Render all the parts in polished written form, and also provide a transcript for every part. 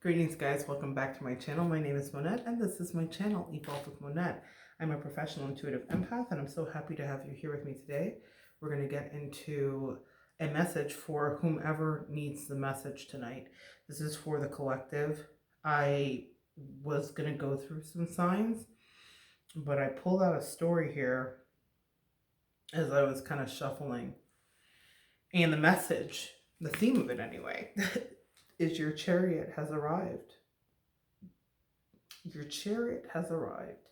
Greetings guys, welcome back to my channel. My name is Monette and this is my channel, Evolve with Monette. I'm a professional intuitive empath and I'm so happy to have you here with me today. We're going to get into a message for whomever needs the message tonight. This is for the collective. I was going to go through some signs, but I pulled out a story here as I was kind of shuffling. And the message, the theme of it anyway, is your chariot has arrived. Your chariot has arrived.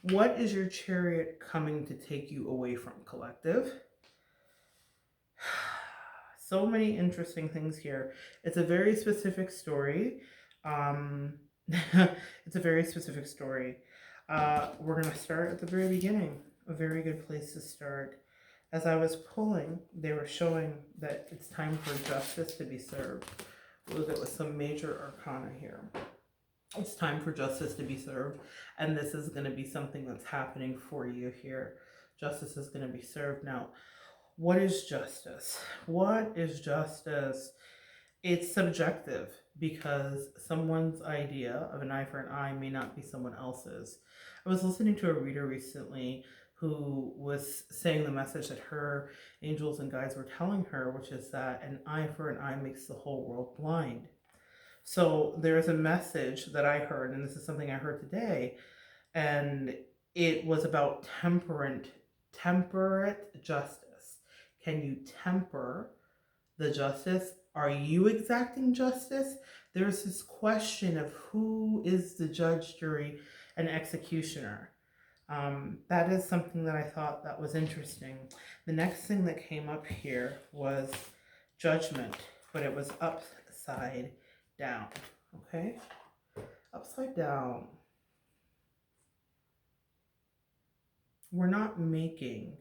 What is your chariot coming to take you away from, collective? So many interesting things here. It's a very specific story. It's a very specific story. We're going to start at the very beginning. A very good place to start. As I was pulling, they were showing that it's time for justice to be served. We'll look at with some major arcana here. It's time for justice to be served, and this is going to be something that's happening for you here. Justice is going to be served. Now, what is justice? What is justice? It's subjective because someone's idea of an eye for an eye may not be someone else's. I was listening to a reader recently who was saying the message that her angels and guides were telling her, which is that an eye for an eye makes the whole world blind. So there is a message that I heard, and this is something I heard today, and it was about temperate justice. Can you temper the justice? Are you exacting justice? There's this question of who is the judge, jury, and executioner. That is something that I thought that was interesting. The next thing that came up here was judgment, but it was upside down. Okay? Upside down. We're not making,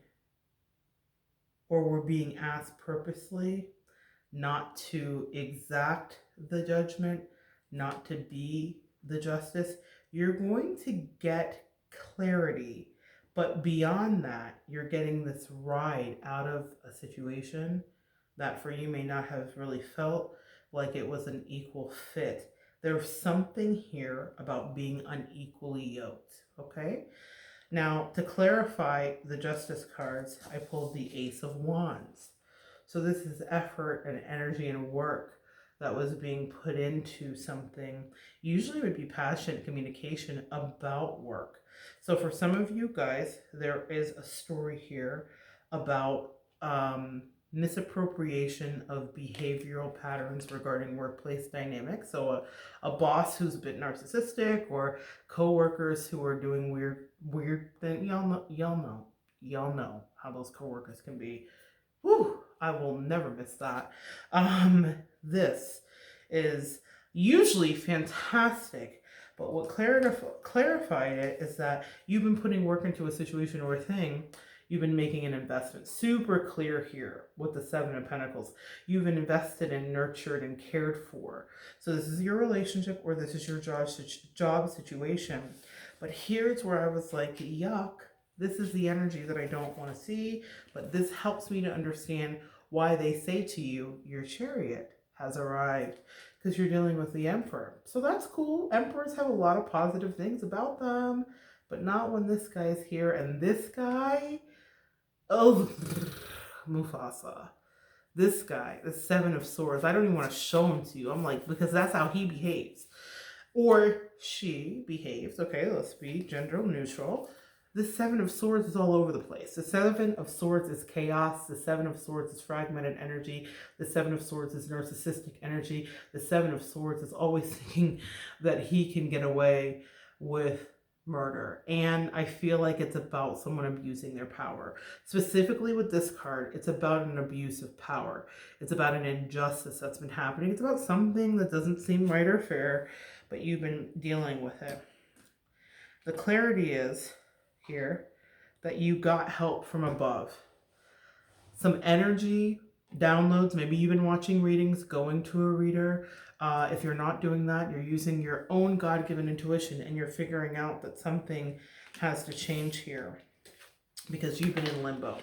or we're being asked purposely not to exact the judgment, not to be the justice. You're going to get clarity, but beyond that, you're getting this ride out of a situation that for you may not have really felt like it was an equal fit. There's something here about being unequally yoked, okay? Now, to clarify the Justice cards, I pulled the Ace of Wands. So this is effort and energy and work that was being put into something. Usually it would be passionate communication about work. So for some of you guys, there is a story here about misappropriation of behavioral patterns regarding workplace dynamics. So a boss who's a bit narcissistic, or coworkers who are doing weird things. Y'all know how those coworkers can be. Whew, I will never miss that. This is usually fantastic. But what clarified it is that you've been putting work into a situation or a thing. You've been making an investment. Super clear here with the Seven of Pentacles. You've been invested and nurtured and cared for. So this is your relationship, or this is your job situation. But here's where I was like, yuck. This is the energy that I don't want to see. But this helps me to understand why they say to you, your chariot has arrived. Because you're dealing with the Emperor. So that's cool. Emperors have a lot of positive things about them, but not when this guy's here. And this guy, oh, Mufasa. This guy, the Seven of Swords, I don't even want to show him to you. I'm like, because that's how he behaves. Or she behaves. Okay, let's be gender neutral. The Seven of Swords is all over the place. The Seven of Swords is chaos. The Seven of Swords is fragmented energy. The Seven of Swords is narcissistic energy. The Seven of Swords is always thinking that he can get away with murder. And I feel like it's about someone abusing their power. Specifically with this card, it's about an abuse of power. It's about an injustice that's been happening. It's about something that doesn't seem right or fair, but you've been dealing with it. The clarity is here that you got help from above. Some energy downloads. Maybe you've been watching readings, going to a reader. If you're not doing that, you're using your own God-given intuition and you're figuring out that something has to change here because you've been in limbo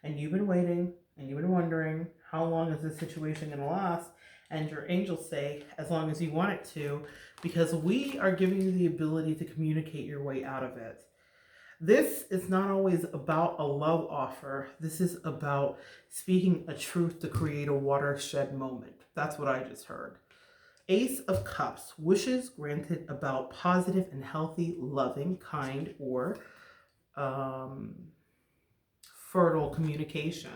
and you've been waiting and you've been wondering, How long is this situation going to last? And your angels say, as long as you want it to, because we are giving you the ability to communicate your way out of it. This is not always about a love offer. This is about speaking a truth to create a watershed moment. That's what I just heard. Ace of Cups, wishes granted about positive and healthy, loving, kind, or fertile communication.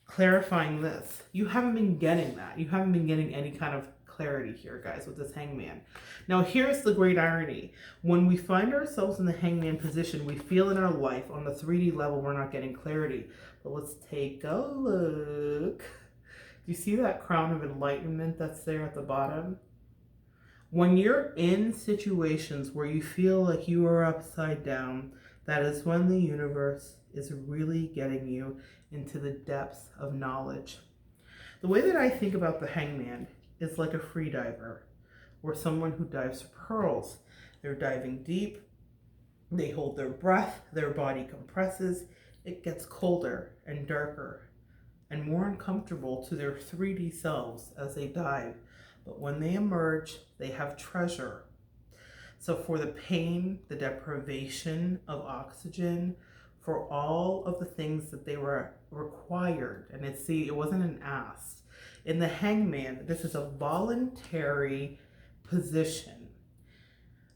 Clarifying this. You haven't been getting that. You haven't been getting any kind of clarity here, guys, with this hangman. Now, here's the great irony. When we find ourselves in the hangman position, we feel in our life on the 3D level we're not getting clarity. But let's take a look. Do you see that crown of enlightenment that's there at the bottom? When you're in situations where you feel like you are upside down, that is when the universe is really getting you into the depths of knowledge. The way that I think about the hangman is like a free diver, or someone who dives for pearls. They're diving deep, they hold their breath, their body compresses, it gets colder and darker and more uncomfortable to their 3D selves as they dive. But when they emerge, they have treasure. So for the pain, the deprivation of oxygen, for all of the things that they were required, and it wasn't an ask. In the hangman, this is a voluntary position.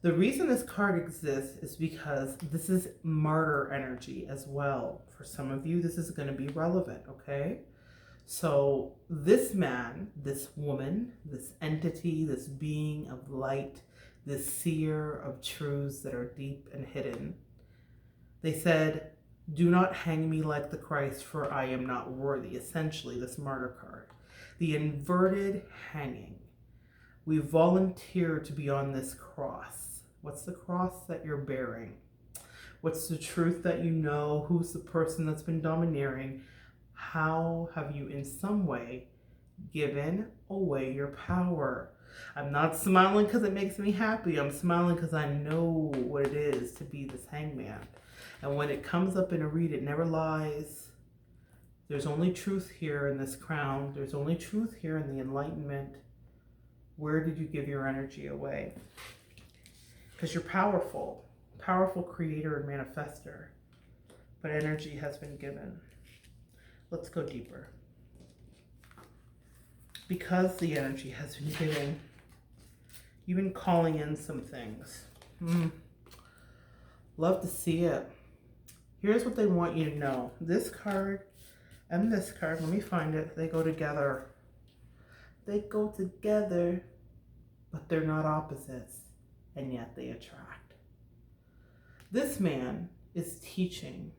The reason this card exists is because this is martyr energy as well. For some of you, this is going to be relevant, okay? So this man, this woman, this entity, this being of light, this seer of truths that are deep and hidden, they said, do not hang me like the Christ, for I am not worthy. Essentially, this martyr card. The inverted hanging. We volunteer to be on this cross. What's the cross that you're bearing? What's the truth that you know? Who's the person that's been domineering? How have you in some way given away your power? I'm not smiling because it makes me happy. I'm smiling because I know what it is to be this hangman. And when it comes up in a read, it never lies. There's only truth here in this crown. There's only truth here in the enlightenment. Where did you give your energy away? Because you're powerful. Powerful creator and manifester. But energy has been given. Let's go deeper. Because the energy has been given, you've been calling in some things. Love to see it. Here's what they want you to know. This card and this card, let me find it. They go together. They go together, but they're not opposites, and yet they attract. This man is teaching.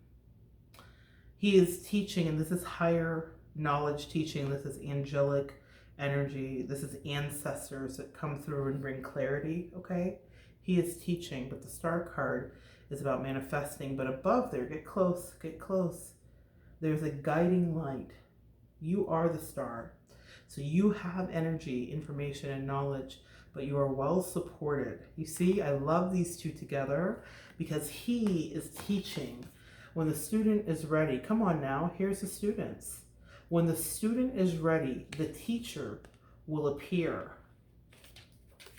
He is teaching, and this is higher knowledge teaching. This is angelic energy. This is ancestors that come through and bring clarity, okay? He is teaching, but the star card is about manifesting. But above there, get close, get close. There's a guiding light. You are the star. So you have energy, information, and knowledge, but you are well supported. You see, I love these two together because he is teaching. When the student is ready, come on now, here's the students. When the student is ready, the teacher will appear.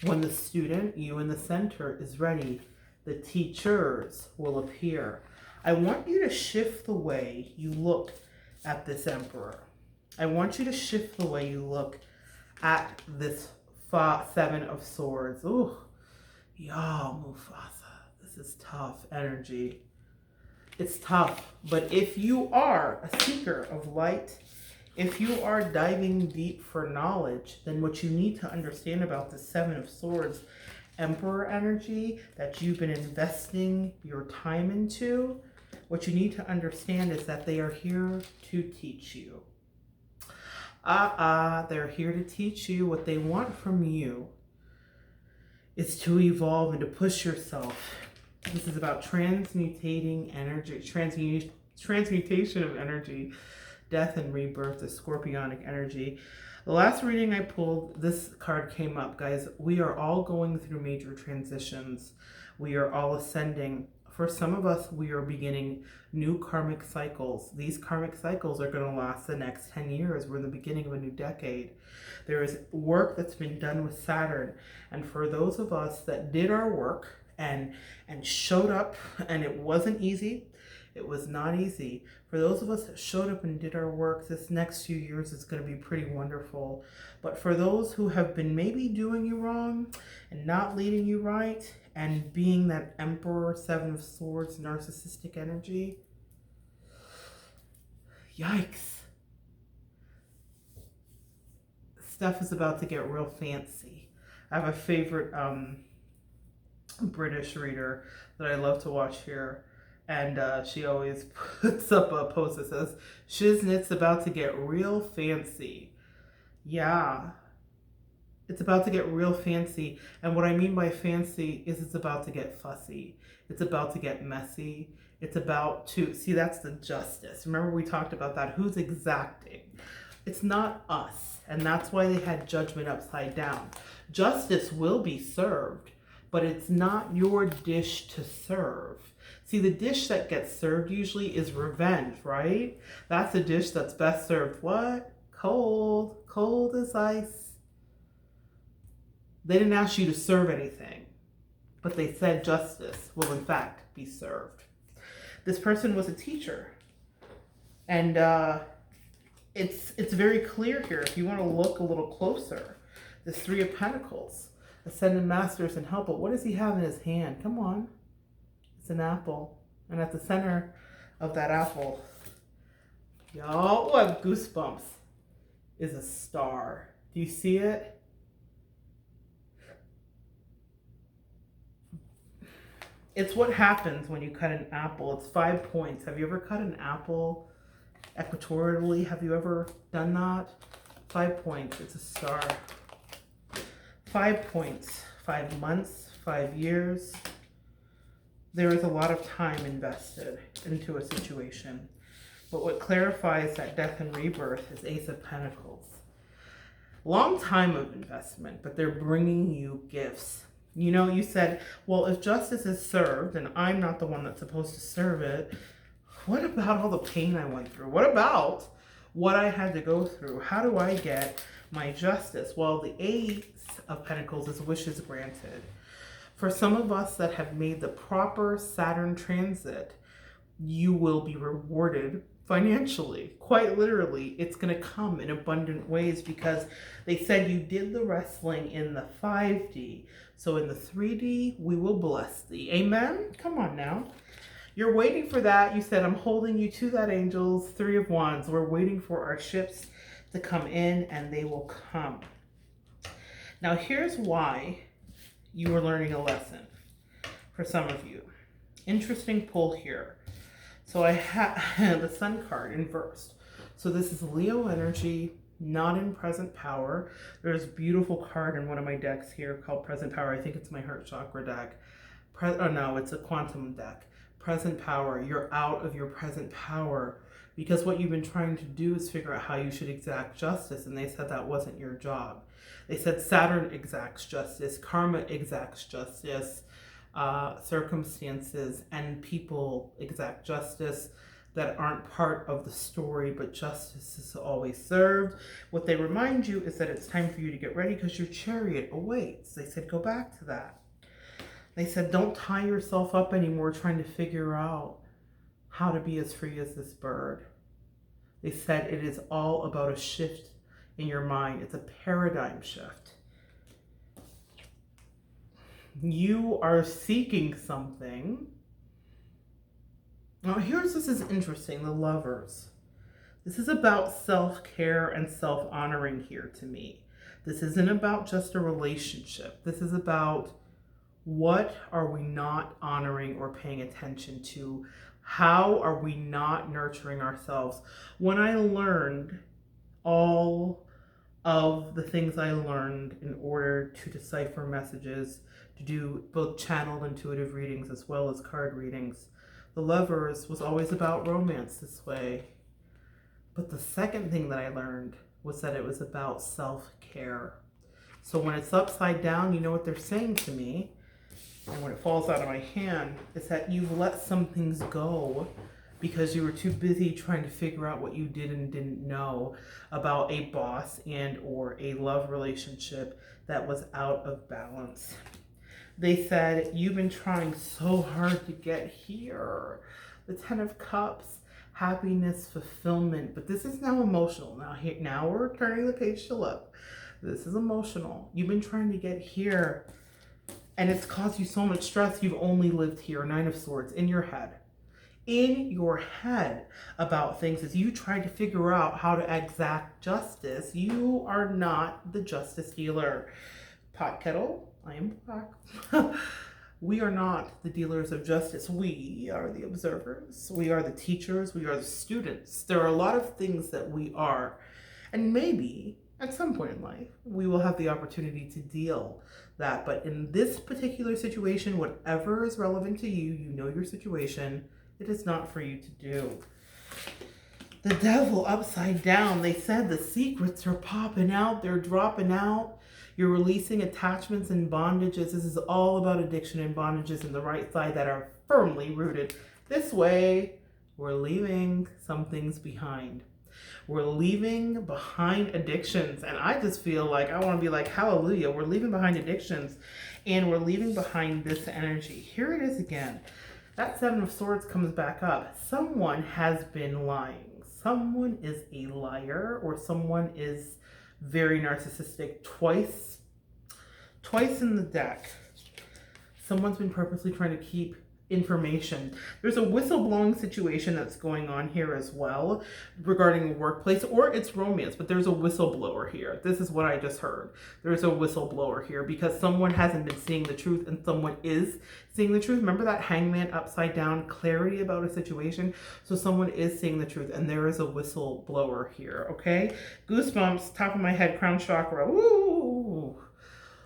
When the student, you in the center, is ready, the teachers will appear. I want you to shift the way you look at this emperor. I want you to shift the way you look at this Seven of Swords. Ooh, y'all, Mufasa, this is tough energy. It's tough, but if you are a seeker of light, if you are diving deep for knowledge, then what you need to understand about the Seven of Swords, Emperor energy that you've been investing your time into, what you need to understand is that they are here to teach you. They're here to teach you. What they want from you is to evolve and to push yourself. This is about transmutating energy, transmutation of energy, death and rebirth, the scorpionic energy. The last reading I pulled, this card came up, guys. We are all going through major transitions. We are all ascending For some of us, we are beginning new karmic cycles. These karmic cycles are going to last the next 10 years. We're in the beginning of a new decade. There is work that's been done with Saturn. And for those of us that did our work and showed up, and it wasn't easy, it was not easy. For those of us that showed up and did our work, this next few years is going to be pretty wonderful. But for those who have been maybe doing you wrong and not leading you right and being that Emperor, Seven of Swords, narcissistic energy, yikes. Stuff is about to get real fancy. I have a favorite British reader that I love to watch here. And she always puts up a post that says, "Shiznit's about to get real fancy." Yeah, it's about to get real fancy. And what I mean by fancy is it's about to get fussy. It's about to get messy. It's about to, see, that's the justice. Remember we talked about that. Who's exacting? It's not us. And that's why they had judgment upside down. Justice will be served, but it's not your dish to serve. See, the dish that gets served usually is revenge, right? That's a dish that's best served what? Cold. Cold as ice. They didn't ask you to serve anything, but they said justice will in fact be served. This person was a teacher. And it's very clear here. If you want to look a little closer, this Three of Pentacles, Ascended Masters and Help. But what does he have in his hand? Come on. It's an apple. And at the center of that apple, y'all have goosebumps, is a star. Do you see it? It's what happens when you cut an apple. It's 5 points. Have you ever cut an apple equatorially? Have you ever done that? 5 points. It's a star. 5 points. 5 months. 5 years. There is a lot of time invested into a situation. But what clarifies that death and rebirth is Ace of Pentacles. Long time of investment, but they're bringing you gifts. You know, you said, well, if justice is served and I'm not the one that's supposed to serve it, what about all the pain I went through? What about what I had to go through? How do I get my justice? Well, the Ace of Pentacles is wishes granted. For some of us that have made the proper Saturn transit, you will be rewarded financially. Quite literally, it's going to come in abundant ways because they said you did the wrestling in the 5D. So in the 3D, we will bless thee. Amen? Come on now. You're waiting for that. You said, I'm holding you to that, angels. 3 of Wands. We're waiting for our ships to come in, and they will come. Now, here's why you are learning a lesson for some of you. Interesting pull here. So I have the Sun card inversed. So this is Leo energy, not in present power. There's a beautiful card in one of my decks here called Present Power. I think it's my heart chakra deck. Oh no, it's a quantum deck. Present power. You're out of your present power because what you've been trying to do is figure out how you should exact justice, and they said that wasn't your job. They said Saturn exacts justice, karma exacts justice, circumstances and people exact justice that aren't part of the story, but justice is always served. What they remind you is that it's time for you to get ready because your chariot awaits. They said, go back to that. They said, don't tie yourself up anymore trying to figure out how to be as free as this bird. They said it is all about a shift in your mind. It's a paradigm shift. You are seeking something. Now this is interesting, the Lovers. This is about self-care and self-honoring here to me. This isn't about just a relationship. This is about what are we not honoring or paying attention to? How are we not nurturing ourselves? When I learned all of the things I learned in order to decipher messages, to do both channeled intuitive readings as well as card readings, the Lovers was always about romance this way. But the second thing that I learned was that it was about self-care. So when it's upside down, you know what they're saying to me? And when it falls out of my hand, it's that you've let some things go because you were too busy trying to figure out what you did and didn't know about a boss and or a love relationship that was out of balance. They said, you've been trying so hard to get here. The Ten of Cups, happiness, fulfillment. But this is now emotional. Now we're turning the page to love. This is emotional. You've been trying to get here, and it's caused you so much stress. You've only lived here. Nine of Swords in your head. In your head about things as you try to figure out how to exact justice. You are not the justice dealer. Pot kettle, I am black. We are not the dealers of justice. We are the observers. We are the teachers. We are the students. There are a lot of things that we are. And maybe at some point in life, we will have the opportunity to deal that. But in this particular situation, whatever is relevant to you, you know your situation, it is not for you to do. The Devil upside down. They said the secrets are popping out. They're dropping out. You're releasing attachments and bondages. This is all about addiction and bondages in the right side that are firmly rooted. This way, we're leaving some things behind. We're leaving behind addictions. And I just feel like I want to be like, hallelujah. We're leaving behind addictions and we're leaving behind this energy. Here it is again. That Seven of Swords comes back up. Someone has been lying. Someone is a liar, or someone is very narcissistic. Twice in the deck. Someone's been purposely trying to keep information. There's a whistleblowing situation that's going on here as well regarding the workplace, or it's romance, but there's a whistleblower here. This is what I just heard. There's a whistleblower here because someone hasn't been seeing the truth and someone is seeing the truth. Remember that Hangman upside down, clarity about a situation? So someone is seeing the truth and there is a whistleblower here, okay? Goosebumps, top of my head, crown chakra. Woo!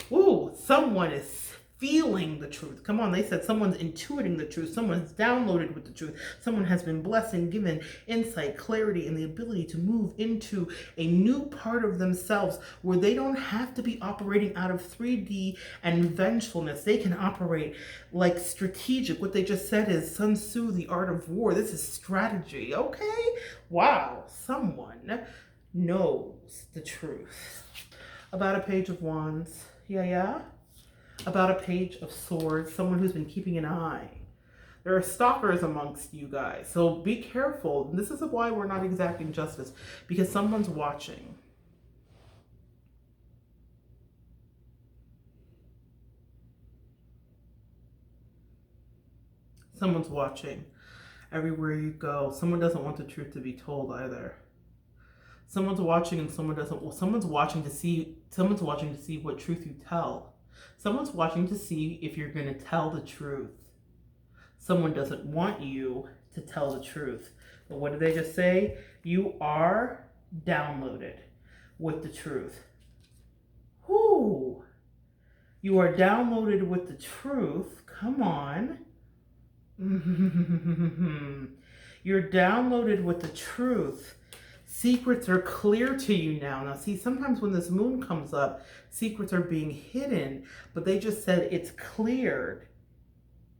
Woo! Someone is feeling the truth. Come on, they said someone's intuiting the truth. Someone's downloaded with the truth. Someone has been blessed and given insight, clarity, and the ability to move into a new part of themselves where they don't have to be operating out of 3D and vengefulness. They can operate like strategic. What they just said is Sun Tzu, the art of war. This is strategy, okay? Wow, someone knows the truth. About a Page of Wands. Yeah? About a Page of Swords, someone who's been keeping an eye. There are stalkers amongst you guys, so be careful. This is why we're not exacting justice, because someone's watching. Someone's watching everywhere you go. Someone doesn't want the truth to be told either. Someone's watching and someone doesn't. Well, someone's watching to see what truth you tell. Someone's watching to see if you're going to tell the truth. Someone doesn't want you to tell the truth. But what did they just say? You are downloaded with the truth. Whoo! You are downloaded with the truth. Come on. You're downloaded with the truth. Secrets are clear to you now. Now, see, sometimes when this moon comes up, secrets are being hidden, but they just said it's cleared.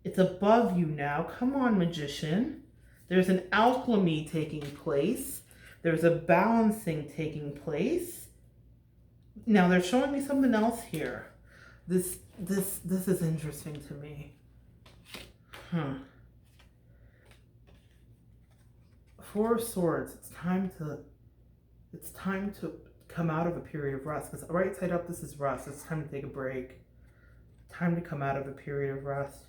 It's above you now. Come on, magician. There's an alchemy taking place. There's a balancing taking place. Now, they're showing me something else here. This is interesting to me. Four of Swords. It's time to come out of a period of rest. Because right side up, this is rest. It's time to take a break. Time to come out of a period of rest.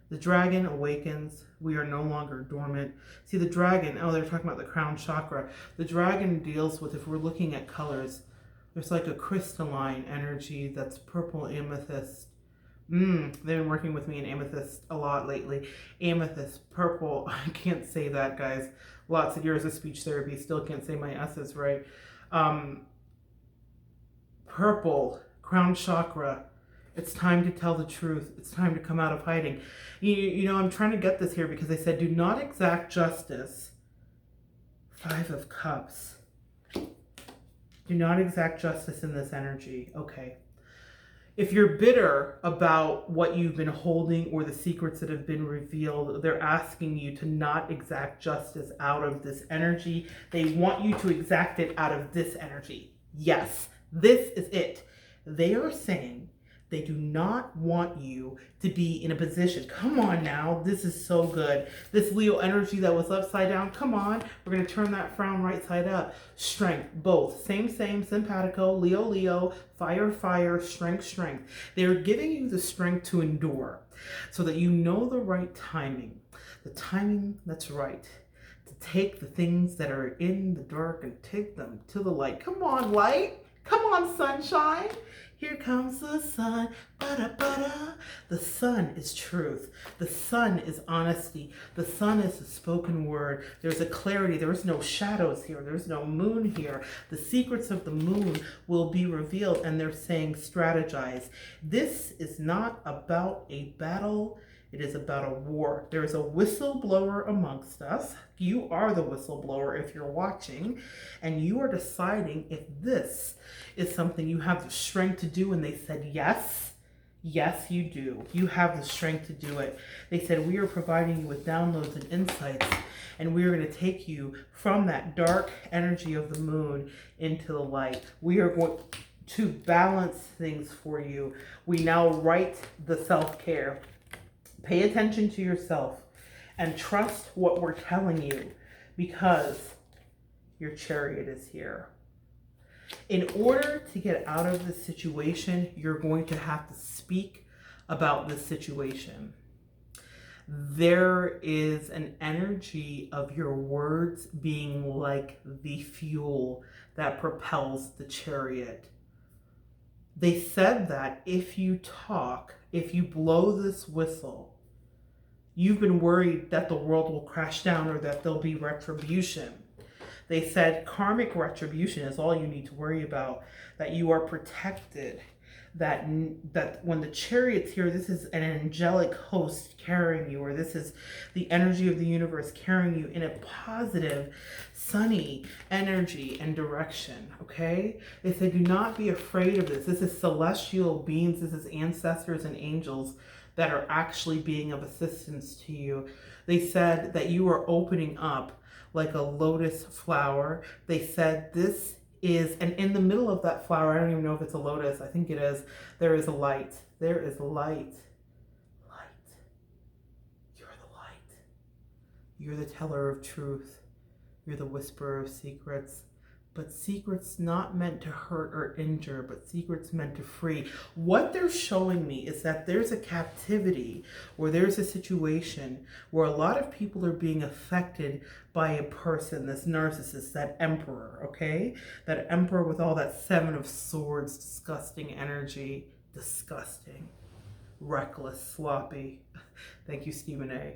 The dragon awakens. We are no longer dormant. See, the dragon, oh, they're talking about the crown chakra. The dragon deals with, if we're looking at colors, there's like a crystalline energy that's purple amethyst. They've been working with me in amethyst a lot lately. Amethyst, purple. I can't say that, guys. Lots of years of speech therapy. Still can't say my S's right. Purple, crown chakra. It's time to tell the truth. It's time to come out of hiding. You know, I'm trying to get this here because they said, do not exact justice. Five of Cups. Do not exact justice in this energy. Okay. If you're bitter about what you've been holding or the secrets that have been revealed, they're asking you to not exact justice out of this energy. They want you to exact it out of this energy. Yes, this is it. They are saying they do not want you to be in a position. Come on now, this is so good. This Leo energy that was upside down, come on. We're going to turn that frown right side up. Strength, both. Same, simpatico, Leo, Leo, fire, fire, strength, strength. They're giving you the strength to endure so that you know the right timing. The timing that's right. To take the things that are in the dark and take them to the light. Come on, light. Come on, sunshine. Here comes the sun. Ba-da-ba-da. The sun is truth. The sun is honesty. The sun is the spoken word. There's a clarity. There is no shadows here. There's no moon here. The secrets of the moon will be revealed, and they're saying strategize. This is not about a battle. It is about a war. There is a whistleblower amongst us. You are the whistleblower if you're watching, and you are deciding if this is something you have the strength to do. And they said, yes, yes, you do. You have the strength to do it. They said, we are providing you with downloads and insights, and we are going to take you from that dark energy of the moon into the light. We are going to balance things for you. We now write the self-care. Pay attention to yourself and trust what we're telling you, because your chariot is here. In order to get out of this situation, you're going to have to speak about this situation. There is an energy of your words being like the fuel that propels the chariot. They said that if you talk, if you blow this whistle, you've been worried that the world will crash down or that there'll be retribution. They said karmic retribution is all you need to worry about, that you are protected, that when the chariot's here, this is an angelic host carrying you, or this is the energy of the universe carrying you in a positive, sunny energy and direction, okay? They said do not be afraid of this. This is celestial beings, this is ancestors and angels that are actually being of assistance to you. They said that you are opening up like a lotus flower. They said this is, and in the middle of that flower, I don't even know if it's a lotus, I think it is, there is a light. There is light. Light. You're the light. You're the teller of truth. You're the whisperer of secrets. But secrets not meant to hurt or injure, but secrets meant to free. What they're showing me is that there's a captivity, or there's a situation where a lot of people are being affected by a person, this narcissist, that emperor, okay? That emperor with all that 7 of swords, disgusting energy, disgusting, reckless, sloppy. Thank you, Stephen A.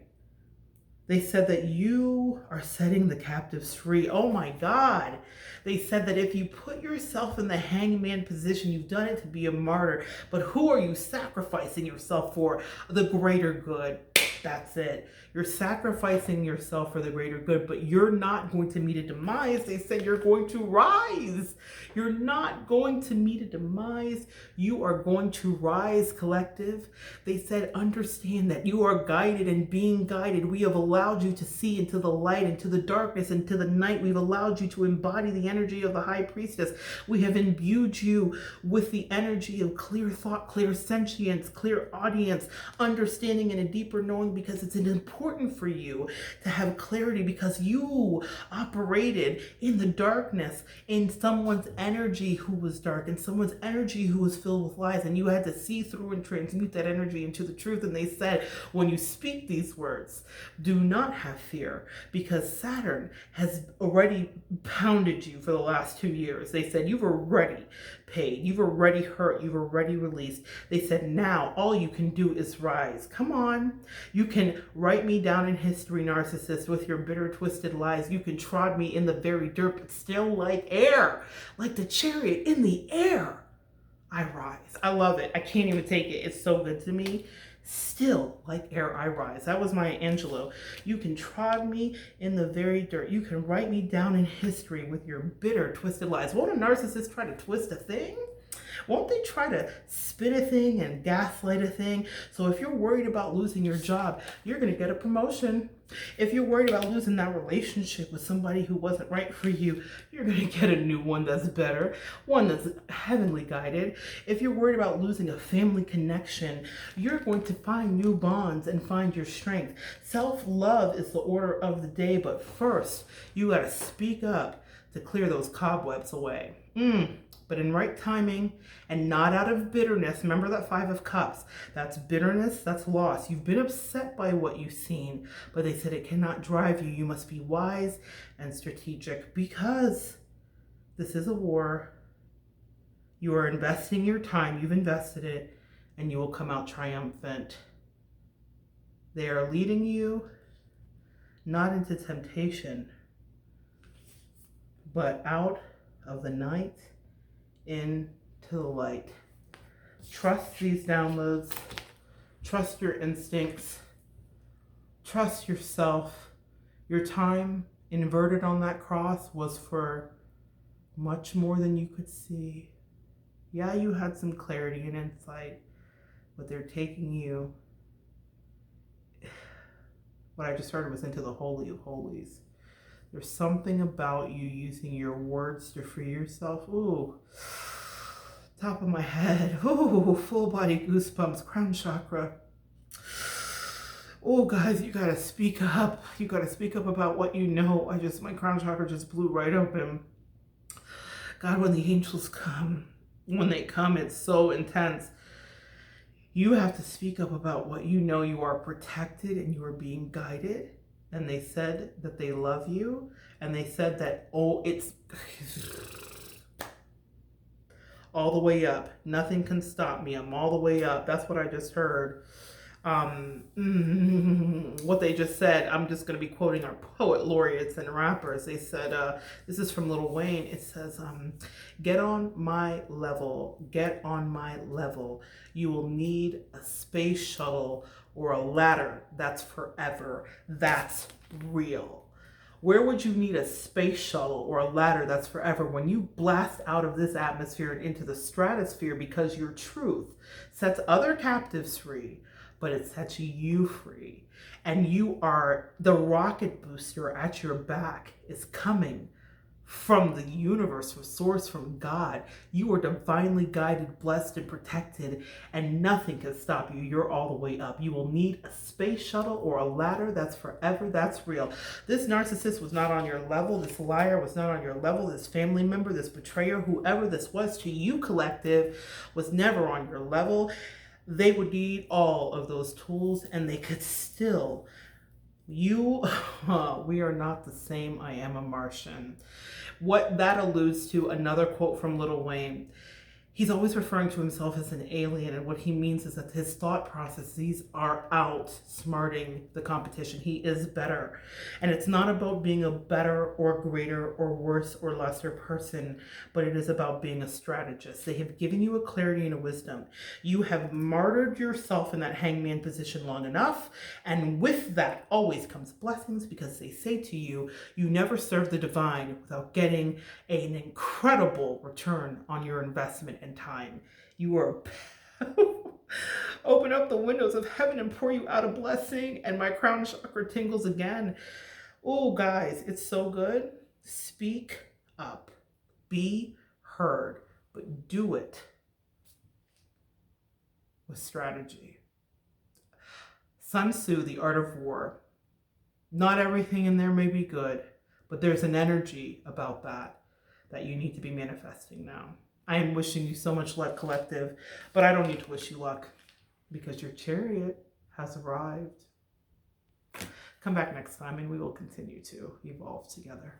They said that you are setting the captives free. Oh my God. They said that if you put yourself in the hangman position, you've done it to be a martyr. But who are you sacrificing yourself for? The greater good. That's it. You're sacrificing yourself for the greater good, but you're not going to meet a demise. They said you're going to rise. You're not going to meet a demise. You are going to rise, collective. They said, understand that you are guided and being guided. We have allowed you to see into the light, into the darkness, into the night. We've allowed you to embody the energy of the high priestess. We have imbued you with the energy of clear thought, clear sentience, clear audience, understanding, and a deeper knowing, because it's important for you to have clarity, because you operated in the darkness, in someone's energy who was dark, in someone's energy who was filled with lies, and you had to see through and transmute that energy into the truth. And they said, when you speak these words, do not have fear, because Saturn has already pounded you for the last 2 years. They said you've already paid, you've already hurt, you've already released. They said now all you can do is rise. Come on. You can write me down in history, narcissist, with your bitter, twisted lies. You can trod me in the very dirt, but still like air, like the chariot in the air, I rise. I love it. I can't even take it. It's so good to me. still like air I rise. That was Maya Angelou. You can trod me in the very dirt. You can write me down in history with your bitter, twisted lies. Won't a narcissist try to twist a thing? Won't they try to spin a thing and gaslight a thing? So if you're worried about losing your job, you're going to get a promotion. If you're worried about losing that relationship with somebody who wasn't right for you, you're going to get a new one that's better, one that's heavenly guided. If you're worried about losing a family connection, you're going to find new bonds and find your strength. Self-love is the order of the day, but first, you got to speak up to clear those cobwebs away. But in right timing and not out of bitterness. Remember that 5 of Cups. That's bitterness, that's loss. You've been upset by what you've seen, but they said it cannot drive you. You must be wise and strategic because this is a war. You are investing your time, you've invested it, and you will come out triumphant. They are leading you not into temptation, but out of the night into the light. Trust these downloads. Trust your instincts. Trust yourself. Your time inverted on that cross was for much more than you could see. Yeah, you had some clarity and insight, but they're taking you, what I just heard was into the Holy of Holies. There's something about you using your words to free yourself. Ooh, top of my head. Ooh, full body goosebumps, crown chakra. Oh, guys, you gotta speak up. You gotta speak up about what you know. My crown chakra just blew right open. God, when the angels come, when they come, it's so intense. You have to speak up about what you know. You are protected and you are being guided. And they said that they love you. And they said that, oh, it's all the way up. Nothing can stop me. I'm all the way up. That's what I just heard. What they just said, I'm just going to be quoting our poet laureates and rappers. They said, this is from Lil Wayne. It says, get on my level. Get on my level. You will need a space shuttle or a ladder that's forever. That's real. Where would you need a space shuttle or a ladder that's forever when you blast out of this atmosphere and into the stratosphere because your truth sets other captives free, but it sets you free. And you are, the rocket booster at your back is coming from the universe, from source, from God. You are divinely guided, blessed, and protected, and nothing can stop you. You're all the way up. You will need a space shuttle or a ladder that's forever. That's real. This narcissist was not on your level. This liar was not on your level. This family member, this betrayer, whoever this was to you, collective, was never on your level. They would need all of those tools, and they could still. We are not the same. I am a Martian. What that alludes to, another quote from Lil Wayne. He's always referring to himself as an alien, and what he means is that his thought processes are outsmarting the competition. He is better. And it's not about being a better or greater or worse or lesser person, but it is about being a strategist. They have given you a clarity and a wisdom. You have martyred yourself in that hangman position long enough, and with that always comes blessings, because they say to you, you never serve the divine without getting an incredible return on your investment and time. You are open up the windows of heaven and pour you out a blessing, and my crown chakra tingles again. Oh, guys, it's so good. Speak up. Be heard, but do it with strategy. Sun Tzu, The Art of War. Not everything in there may be good, but there's an energy about that you need to be manifesting now. I am wishing you so much luck, collective, but I don't need to wish you luck because your chariot has arrived. Come back next time and we will continue to evolve together.